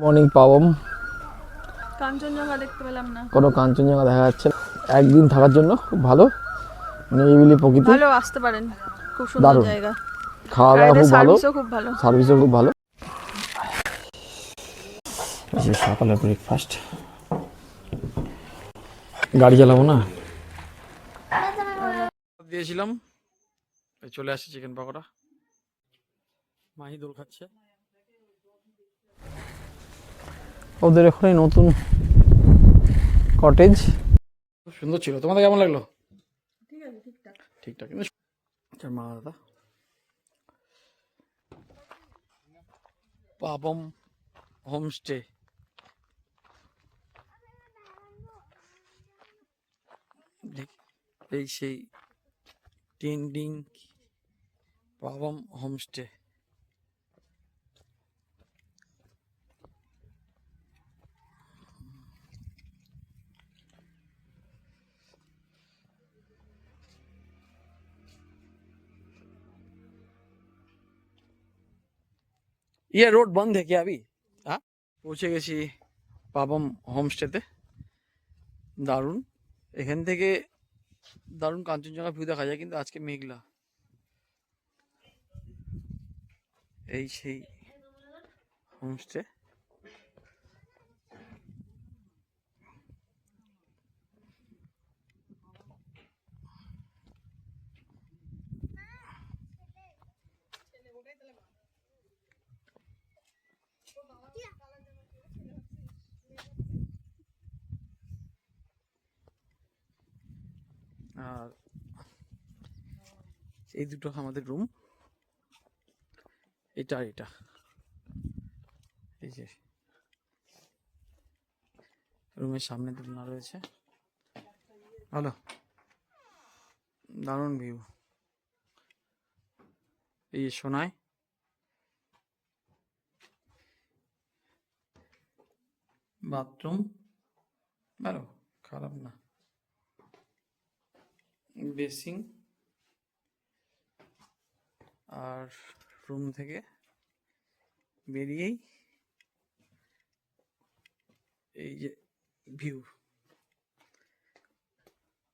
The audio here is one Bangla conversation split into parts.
মর্নিং পাবম। কাঞ্চনজঙ্ঘা দেখতে পেলাম না। কোনো কাঞ্চনজঙ্ঘা দেখা যাচ্ছে না। একদিন থাকার জন্য খুব ভালো, নিরিবিলি প্রকৃতি, ভালো আসতে পারেন, খুব সুন্দর দারুণ। জায়গা। খাওয়া দাওয়া খুব ভালো, সার্ভিসও খুব ভালো। সার্ভিসও খুব ভালো। সকালে ব্রেকফাস্ট, গাড়ি চালাবো না, দিয়েছিলাম, চলে আসছে চিকেন পকোড়া। মাহি দোল খাচ্ছে। ওদের এখানে নতুন কটেজ, খুব সুন্দর ছিল। তোমাদের কেমন লাগলো? ঠিক আছে, ঠিকঠাক ঠিকঠাক। কিন্তু মা দাদা পাবম হোমস্টে, এই সেই টেন্ডিং পাবম হোমস্টে। ये रोड बंद है क्या अभी? हाँ, পৌঁছে গেছি পাবম হোমস্টেতে। দারুণ, এখান থেকে দারুণ কাঞ্চনজঙ্ঘা ভিউ দেখা যায়, কিন্তু আজকে মেঘলা। এই সেই হোমস্টে। আর এই দুটো আমাদের রুম, এটা আর এটা। এই যে রুমের সামনে দোলনা রয়েছে, ভালো, দারুণ ভিউ। এই সোনায় বাথরুম, ভালো, খারাপ না। বেসিং, আর রুম থেকে বেরিয়েই এই যে ভিউ।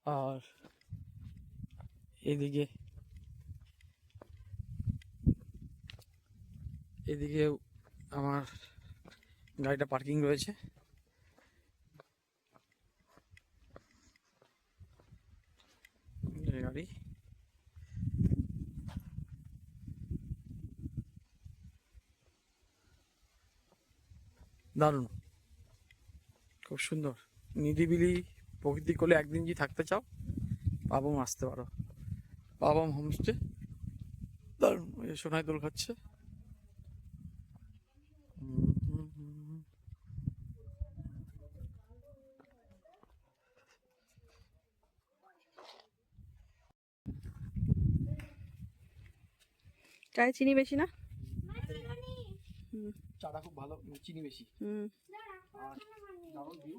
আর এদিকে এদিকে আমার গাড়িটা পার্কিং রয়েছে। গাড়ি দারুণ, খুব সুন্দর নিরিবিলি প্রকৃতি কোলে একদিন যদি থাকতে চাও পাবম আসতে পারো। পাবম হোমস্টে দারুণ। সোনায় দোল খাচ্ছে। চায়ে চিনি বেশি না? চাটা খুব ভালো, চিনি বেশি। আর দারুণ ভিউ,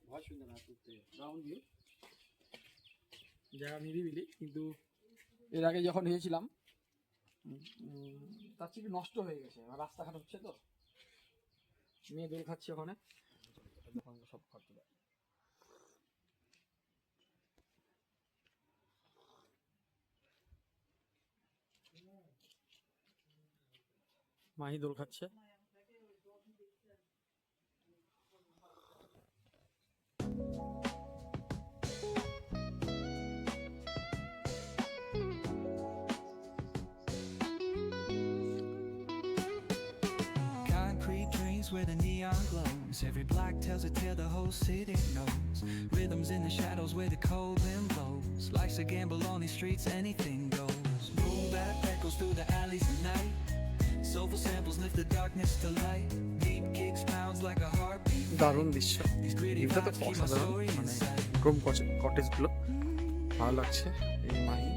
ভয় শুনতে না করতে, দারুণ ভিউ। জায়গা নিরিবিলি, কিন্তু এর আগে যখন এসেছিলাম তার থেকে নষ্ট হয়ে গেছে, রাস্তাঘাট হচ্ছে তো। মেয়ে দোল খাচ্ছে ওখানে, সব খরচ দেয়। মাহি দোল খাচ্ছে। Concrete dreams where the neon glows. Every block tells a tale the whole city knows. Rhythms in the shadows where the cold wind blows. Life's a gamble on these streets, anything goes. Boom bap echoes through the alleys at night. Soulful samples lift the darkness to light. Deep kicks pounds like a heartbeat. দারুণ দৃশ্য, ভিউটা তো অসাধারণ। মানে ক্রোম কটেজগুলো ভালো লাগছে। এই মাহি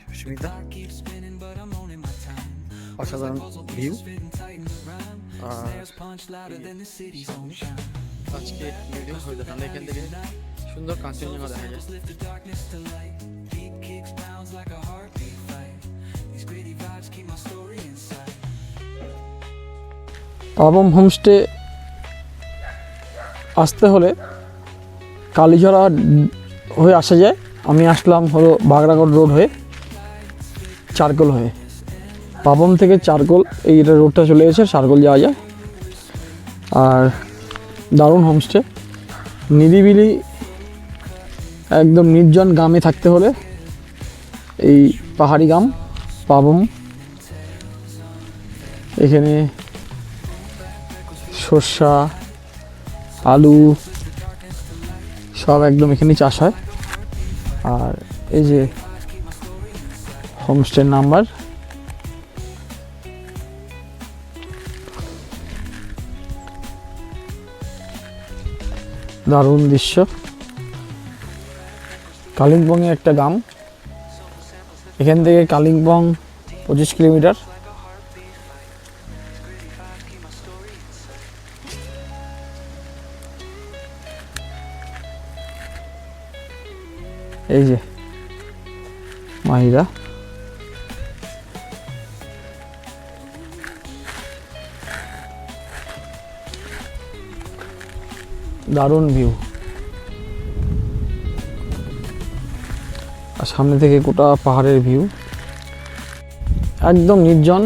সুস্মিতা, অসাধারণ ভিউ। আর আজকে ভিডিও হয়ে যাবে, এখান থেকে সুন্দর কাঞ্চনজঙ্ঘা দেখা যায়। Lift the darkness to light. Beat kicks bounds like a heartbeat fight. These gritty vibes keep my story inside. Pabong homestay আসতে হলে কালীঝরা হয়ে আসা যায়। আমি আসলাম হলো বাগরাগড় রোড হয়ে, চারকোল হয়ে। পাবম থেকে চারকোল এই রোডটা চলে গেছে, চারকোল যাওয়া যায়। আর দারুণ হোমস্টে, নিরিবিলি একদম নির্জন গ্রামে থাকতে হলে এই পাহাড়ি গ্রাম পাবম। এখানে সর্ষা, আলু সব একদম এখানেই চাষ হয়। আর এই যে হোমস্টের নাম্বার, দারুণ দৃশ্য। কালিম্পংয়ে একটা গ্রাম, এখান থেকে কালিম্পং 25 কিলোমিটার। এই যে মাহিরা, দারুণ ভিউ। আর সামনে থেকে গোটা পাহাড়ের ভিউ, একদম নির্জন।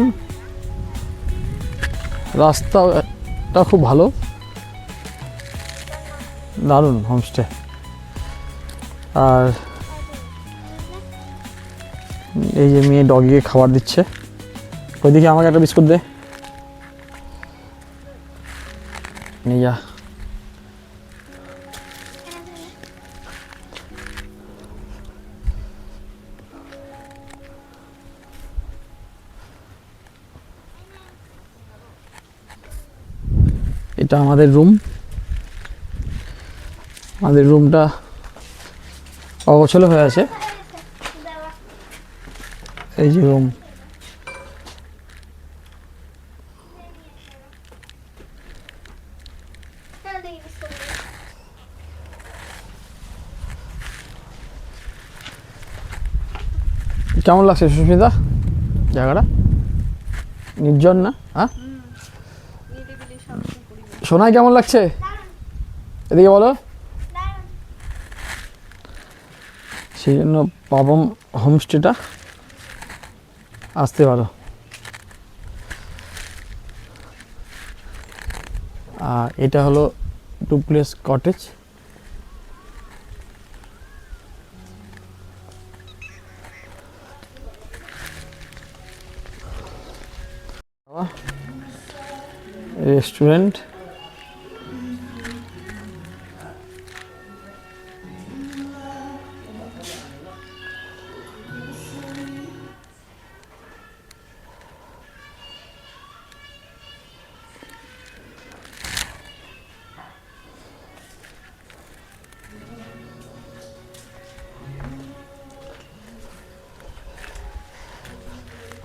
রাস্তাটা খুব ভালো, দারুণ হোমস্টে। আর এই যে মেয়ে ডগিকে খাবার দিচ্ছে। ওইদিকে আমাকে একটা বিস্কুট দে, নিয়ে যা। এটা আমাদের রুম। আমাদের রুমটা অগোছালো হয়ে আছে। এই যে রুম, কেমন লাগছে সুস্মিতা জায়গাটা? নির্জন না? হ্যাঁ নিরিবিলি শান্ত পরিবেশ। সোনাই কেমন লাগছে? এদিকে বলো। সেই জন্য পাবম হোমস্টেটা আসতে পারো। আর এটা হলো ডুপ্লেক্স কটেজ। রেস্টুরেন্ট,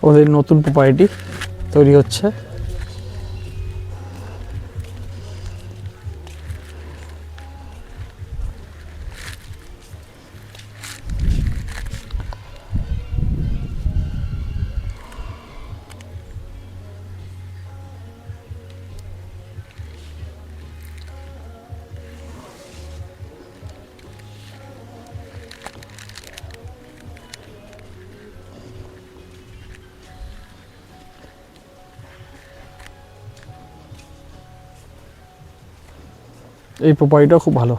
ওদের নতুন প্রপার্টি তৈরি হচ্ছে। এই প্রপার্টিটাও খুব ভালো।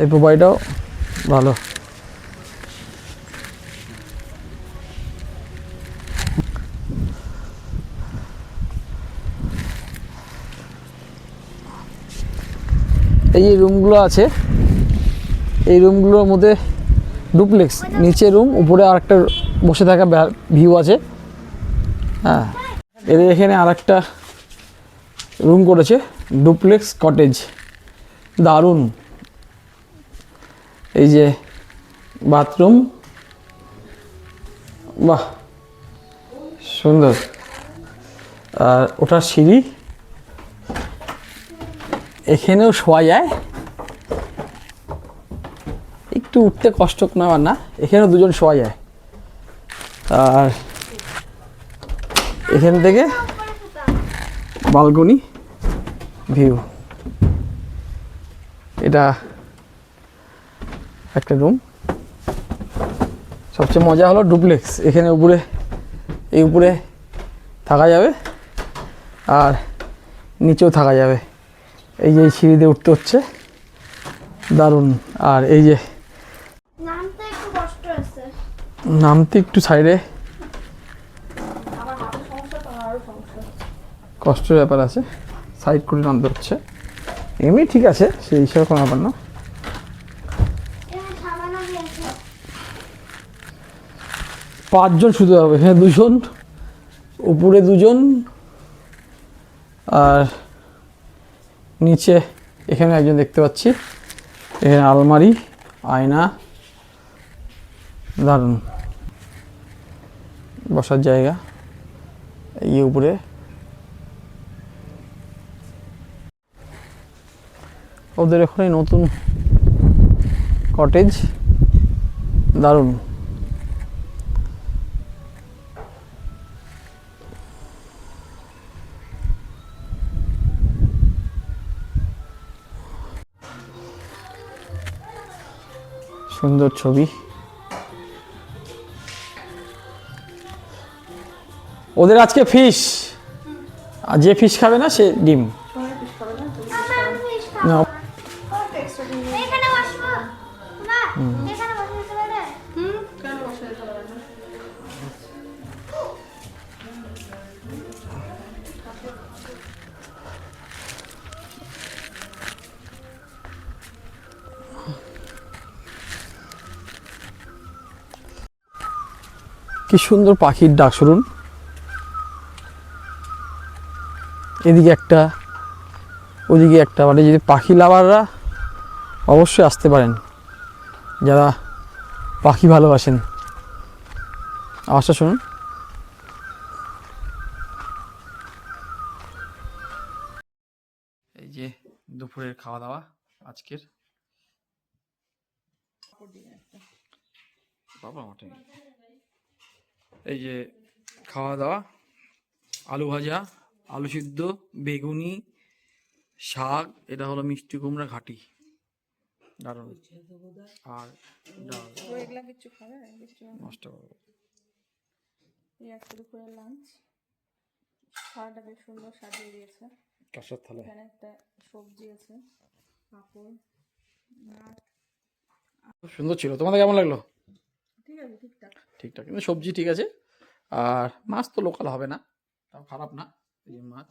এই প্রপার্টিটাও ভালো। এই যে রুমগুলো আছে, এই রুমগুলোর মধ্যে ডুপ্লেক্স, নিচে রুম, উপরে আরেকটা বসে থাকা ভিউ আছে। হ্যাঁ, এদের এখানে আরেকটা রুম করেছে ডুপ্লেক্স কটেজ, দারুণ। এই যে বাথরুম, বাহ সুন্দর। আর ওটার সিঁড়ি, এখানেও শোয়া যায়, একটু উঠতে কষ্ট না না, এখানেও দুজন শোয়া যায়। আর এখান থেকে বালকনি ভিউ, এটা একটা রুম। সবচেয়ে মজা হলো ডুপ্লেক্স, এখানে উপরে এই উপরে থাকা যাবে আর নিচেও থাকা যাবে। এই যে সিঁড়ি দিয়ে উঠতে হচ্ছে, দারুণ। আর এই যে নামতে একটু কষ্ট আছে, নামতে একটু সাইডে আমার হাতে সমস্যা তো আরো সমস্যা। কষ্টের ব্যাপার আছে, সাইড করে নামতে হচ্ছে। এমনি ঠিক আছে, সেই হিসাবে কোনো ব্যাপার না। এখানে সাবানা দিয়েছে, 5 জন শুতে হবে, হ্যাঁ 2 জন, উপরে 2 জন আর নিচে এখানে একজন দেখতে পাচ্ছি। এখানে আলমারি, আয়না, দারুণ বসার জায়গা। এই উপরে ওদের এখানে নতুন কটেজ, দারুণ। সুন্দর ছবি। ওদের আজকে ফিশ, আর যে ফিশ খাবে না সে ডিম। না এখানে বসবো না, এখানে বসে যেতে পারে। কেন বসে যেতে পারে না? কি সুন্দর পাখির ডাক শুনুন। এদিকে একটা, ওদিকে একটা, মানে যদি পাখি লাভাররা অবশ্যই আসতে পারেন, যারা পাখি ভালোবাসেন। আওয়াজটা শুনুন। এই যে দুপুরের খাওয়া দাওয়া আজকের, বাবা মাঠে এই যে খাওয়া দাওয়া, আলু ভাজা, আলু সিদ্ধ, বেগুনি, শাক, এটা হলো মিষ্টি কুমড়া ঘাটি, দারুণ। আর ডাল, এগুলা কিছু খাবে, কিছু নষ্ট করবো। এই আজকে দুপুরের লাঞ্চ। খাওয়াটা বেশ সুন্দর সাজিয়ে দিয়েছে। কাঁসার থালা, এখানে একটা সবজি আছে, পাঁপড়, মাছ। খুব সুন্দর ছিল। তোমাদের কেমন লাগলো? ঠিক আছে, ঠিকঠাক। ঠিকঠাক, কিন্তু সবজি ঠিক আছে। আর মাছ তো লোকাল হবে না, তাও খারাপ না। এই যে মাছ,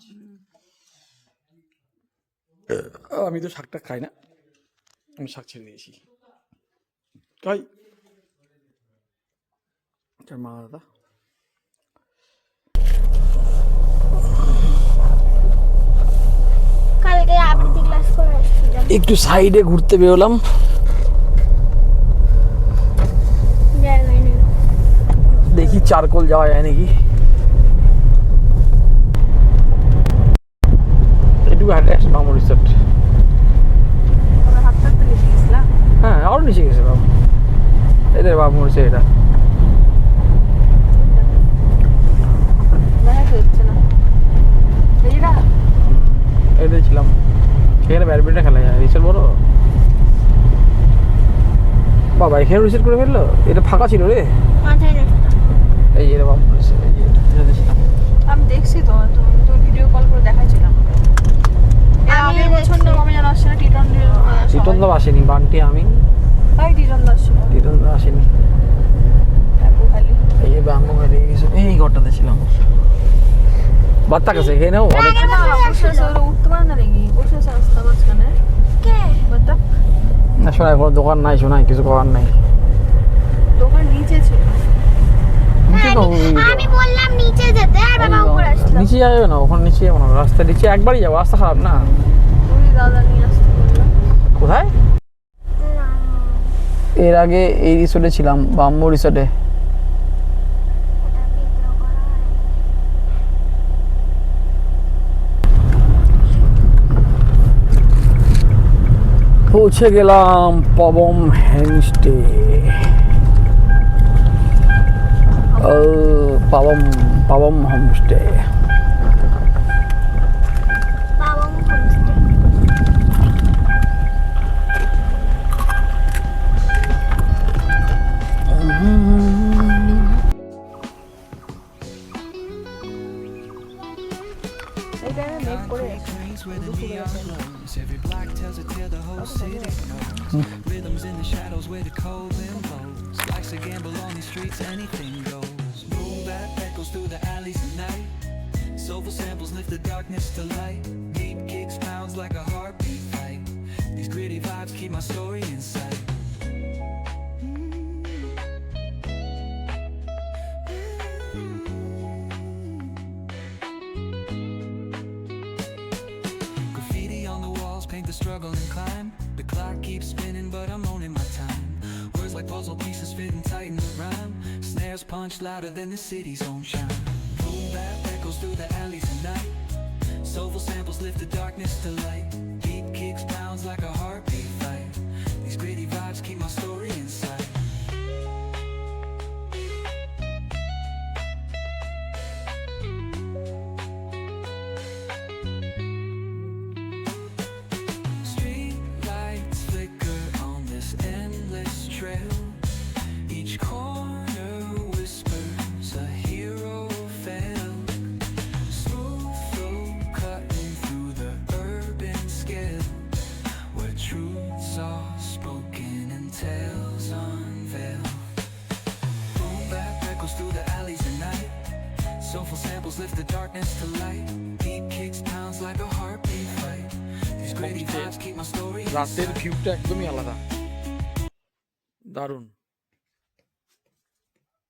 আমি তো শাকটা খাই না, আমি শাক ছেড়ে দিয়েছি। তাই মা দাদা কালকে আবৃত্তি ক্লাস করে আসছিলাম, একটু সাইডে ঘুরতে বেরোলাম। জায়গায় নেই। দেখি চারকোল যাওয়া যায় নাকি। এটুকু হাঁটে আসি মামু রিসোর্ট। আমরা হাঁটতে হাঁটতে গেছি গেছিলাম। হ্যাঁ আরও নিচে গেছিলাম, এদের বাবু মরেছে এটা। দেখা যাচ্ছে না এইটা। এটাই ছিলাম, সেখানে ব্যাডমিন্টন খেলা যায়। রিসোর্ট বড় বাবা, এখানে রিসোর্ট করে ফেললো। এটা ফাঁকা ছিল রে। মাথায় নেই। এই এর বাবু মরেছে, এই যে এটাতে ছিলাম। আমি দেখছি তো, তো ভিডিও কল করে দেখাইছিলাম। আগের বছর না আমি যেন আসছে না, টিটন টিটন তো আসেনি, বান্টি আমি, তাই টিটন আসছিল। টিটন তো আসেনি। খালি এই যে বাঙ্গো ঘাটে এই ঘরটাতে ছিলাম। বাত্তা কাছে এখানেও অনেক বসে আছে, ওরা উঠতে পারে না নাকি? বসে আছে রাস্তা মাঝখানে। কে বাত্তা? না শোনায়, কোনো দোকান নাই, শোনায় কিছু করার নাই। দোকান নিচে ছিল। নিচে তো আমি বললাম নিচে যেতে, আর বাবা উপরে আসলো। নিচে যাবে না, ওখানে নিচে যাবো না, রাস্তা নিচে একবারই যাবো, রাস্তা খারাপ না। ওই দাদা নিয়ে আসতে বললো। কোথায়? এর আগে এই রিসোর্টে ছিলাম, বাম্বু রিসোর্টে। এটা ভিডিও করা হয়। পৌঁছে গেলাম Pabong homestay. Pabong Pabong homestay. Pabong homestay. Concrete drains where the neon glows. Every block tells a tale the whole city knows. Rhythms in the shadows where the cold wind blows. Life's a gamble on these streets, anything goes. Boom bap echoes through the alleys at night. Soulful samples lift the darkness to light. Deep kicks pounds like a heartbeat fight. These gritty vibes keep my story in sight. Graffiti on the walls paint the struggle and climb. The clock keeps spinning but I'm owning my time. Words like puzzle pieces fitting tight in the rhyme. Snares punch louder than the city's own chime. Boom bap echoes through the alleys at night. Soulful samples lift the darkness to light. Beat kicks pounds like a heartbeat fight. These gritty vibes keep my story in sight. Street lights flicker on this endless trail. Each corner whispers a hero fell. Smooth flow cutting through the urban scale, where truths are spoken and tales unveiled. Boom bap echoes through the alleys at night. Soulful samples lift the darkness to light. Beat kicks pounds like a heartbeat fight. These gritty vibes keep my story in রাতের sight. ভিউটা একদমই আলাদা, দারুণ।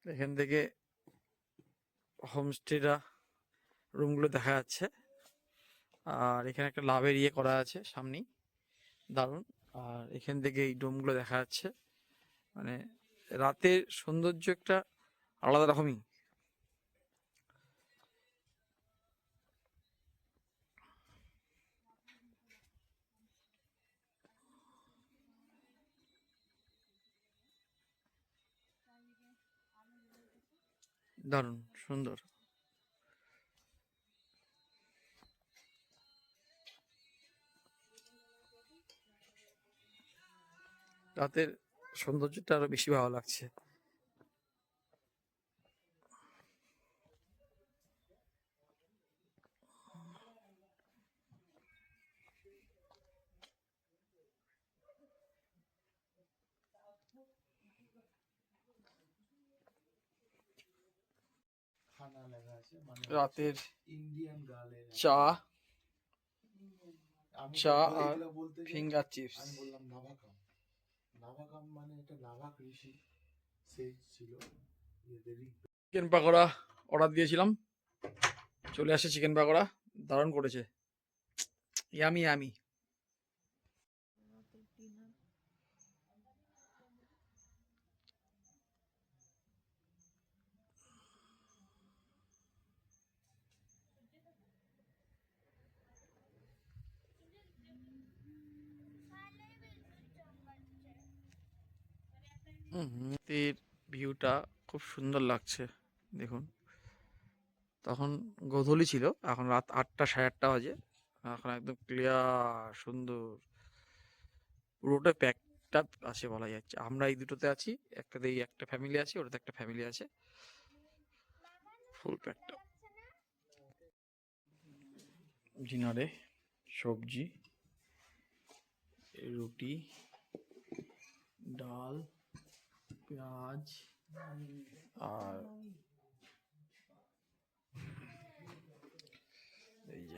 এখান থেকে হোমস্টেটা রুমগুলো দেখা যাচ্ছে, আর এখানে একটা লাভের ইয়ে করা আছে সামনেই, দারুণ। আর এখান থেকে এই ডোমগুলো দেখা যাচ্ছে, মানে রাতের সৌন্দর্য একটা আলাদা রকমই। দারুণ সুন্দর। রাতের সৌন্দর্যটা আরো বেশি ভালো লাগছে। রাতের চা, চা আর finger chips. Chicken pakora order দিয়েছিলাম, চলে আসে চিকেন পাকোড়া, দারুণ করেছে, ইয়ামি ইয়ামি। রাতের ভিউটা খুব সুন্দর লাগছে, দেখুন। তখন গোধূলি ছিল, এখন রাত 8টা 8:30 বাজে, এখন একদম ক্লিয়ার সুন্দর, পুরোটা প্যাকটা আছে বলা যাচ্ছে। আমরা এই দুটোতে আছি, একটাতে এই একটা ফ্যামিলি আছে, ওটাতে একটা ফ্যামিলি আছে, ফুল প্যাকটা। ডিনারে সবজি, রুটি, ডাল, পেঁয়াজ আর এই যে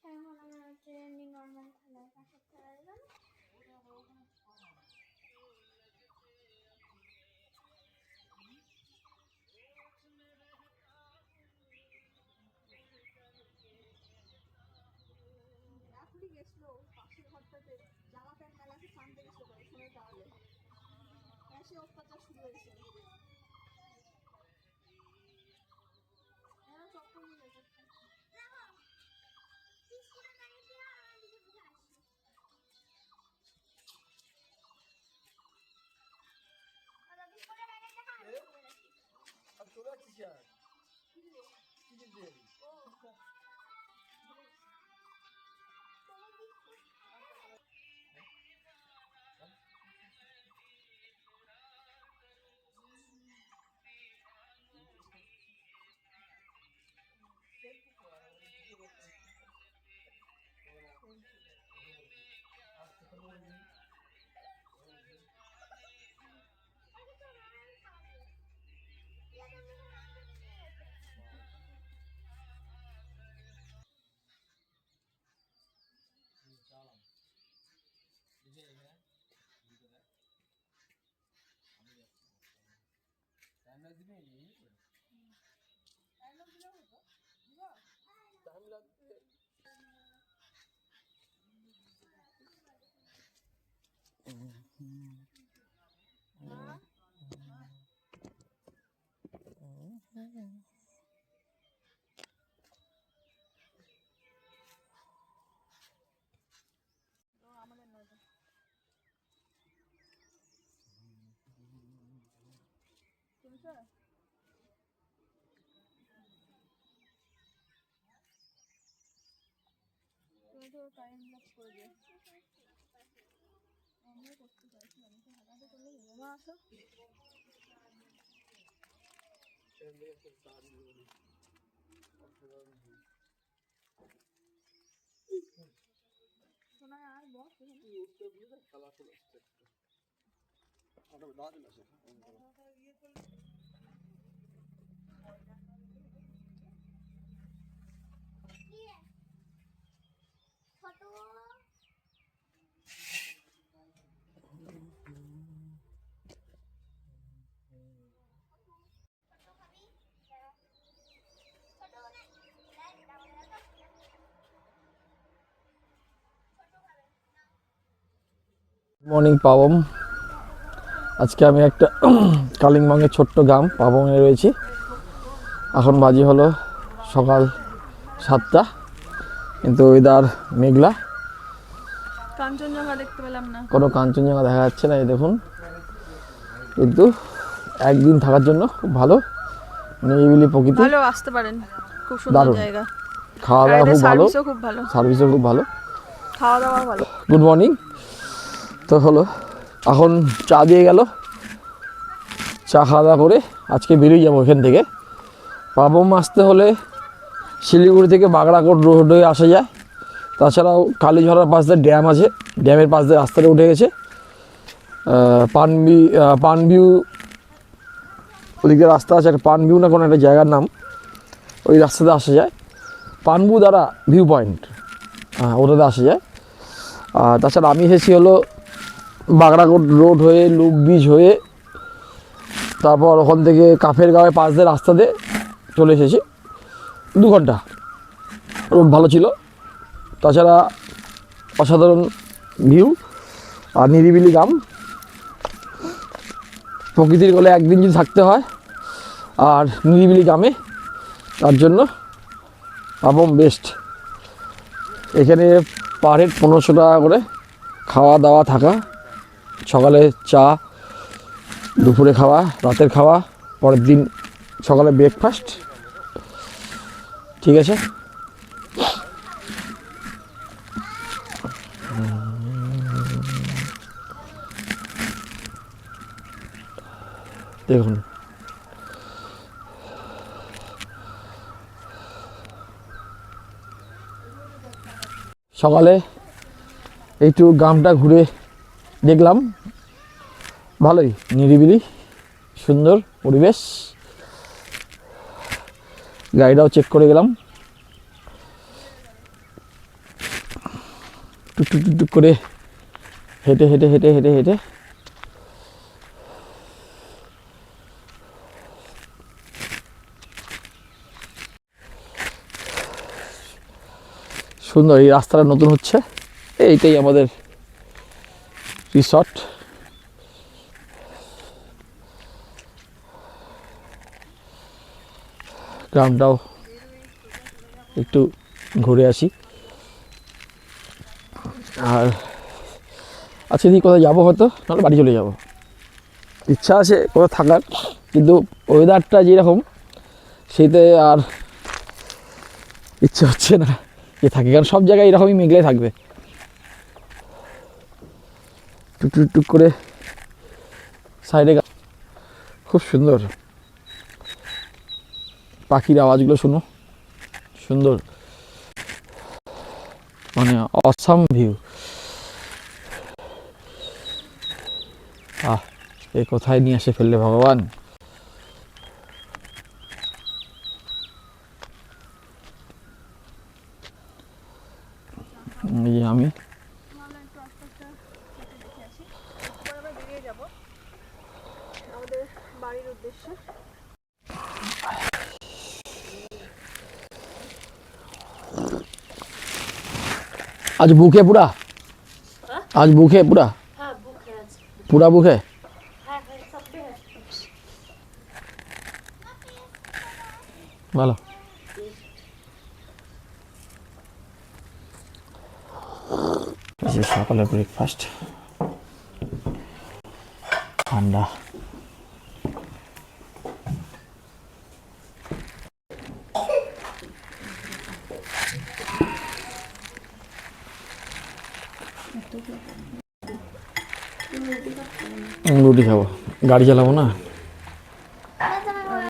এখন আমরা হচ্ছে এমনি নর্মাল খাবার খেতে পারবো। যখনই গেছিলো পাশের ঘরটাতে জামা প্যান্ট মেলা আছে সানতে গেছিলো পড়াশোনার কারণে এসে অত্যাচার শুরু হয়েছে চপ্পল নিয়ে গেছে আর চলে যাচ্ছিস আর কি দিতে যাবি? টাইম লাগবে। তুমি তো টাইম ল্যাপস করে দিও আমিও করতে চাইছি আমি তো হাঁটাতে চলে যাবো মা আসো শোনা আর বস ছোট মর্নিং পাবম। আজকে আমি একটা কালিম্পংয়ের ছোট্ট গ্রাম পাবমে রয়েছি। এখন বাজি হলো সকাল 7টা, কিন্তু ওয়েদার মেঘলা, কাঞ্চনজঙ্ঘা দেখতে পেলাম না কোনো কাঞ্চনজঙ্ঘা দেখা যাচ্ছে না। এই দেখুন, কিন্তু একদিন থাকার জন্য খুব ভালো, নিরিবিলি প্রকৃতি, ভালো আসতে পারেন, খুব সুন্দর দারুণ। জায়গা, খাওয়া দাওয়া খুব ভালো, খুব ভালো, সার্ভিসও খুব ভালো, খাওয়া দাওয়া ভালো। Good morning. তো হলো এখন চা দিয়ে গেল, চা খাওয়া দাওয়া করে আজকে বেরিয়ে যাবো এখান থেকে। পাবম আসতে হলে শিলিগুড়ি থেকে বাগড়াকোট রোড হয়ে আসা যায়। তাছাড়াও কালীঝরার পাশ দিয়ে ড্যাম আছে, ড্যামের পাশ দিয়ে রাস্তাটা উঠে গেছে। পানভিউ ওদিকে রাস্তা আছে, একটা পানভিউ না কোনো একটা জায়গার নাম, ওই রাস্তাতে আসা যায়। পানবু দ্বারা ভিউ পয়েন্ট, ওটাতে আসা যায়। আর তাছাড়া আমি এসেছি হলো বাগড়াকোট রোড হয়ে, লুপ ব্রিজ হয়ে, তারপর ওখান থেকে কাফের গাঁয়ের পাশ দিয়ে রাস্তা দিয়ে চলে এসেছি। 2 ঘন্টা, রোড ভালো ছিল। তাছাড়া অসাধারণ ভিউ আর নিরিবিলি গ্রাম, প্রকৃতির কোলে একদিন যদি থাকতে হয় আর নিরিবিলি গ্রামে, তার জন্য পাবম বেস্ট। এখানে পার হেড 1500 টাকা করে, খাওয়া দাওয়া থাকা, সকালে চা, দুপুরে খাওয়া, রাতের খাওয়া, পরের দিন সকালে ব্রেকফাস্ট। ঠিক আছে, দেখুন সকালে একটু গ্রামটা ঘুরে দেখলাম, ভালোই নিরিবিলি সুন্দর পরিবেশ। গাড়িটাও চেক করে গেলাম, টুক টুক টুক করে হেঁটে হেঁটে হেঁটে হেঁটে হেঁটে সুন্দর, এই রাস্তাটা নতুন হচ্ছে, এইটাই আমাদের রিসর্ট। গ্রামটাও একটু ঘুরে আসি। আর আজকে দিকে কোথাও যাবো, হয়তো নাহলে বাড়ি চলে যাব। ইচ্ছা আছে কোথাও থাকার, কিন্তু ওয়েদারটা যেরকম সেইতে আর ইচ্ছে হচ্ছে না যে থাকি, কারণ সব জায়গায় এরকমই মেঘলাই থাকবে। টুক টুক টুক করে সাইডে খুব সুন্দর পাখির আওয়াজগুলো শুনো, সুন্দর, মানে অসাম ভিউ। এ কোথায় নিয়ে এসে ফেললে ভগবান। এই যে আমি ভাবলাম একটু আশপাশটা একটু দেখে আসি, এরপর আবার বেরিয়ে যাব আমাদের বাড়ির উদ্দেশ্যে। आज भूख है पूरा, आज भूख है पूरा, হ্যাঁ বুক হয়ে আছে। पूरा भूख है। হ্যাঁ হ্যাঁ সব হয়ে আছে। ভালো। সকালে ব্রেকফাস্ট, ঠান্ডা। রুটি খাবো, গাড়ি চালাবো না।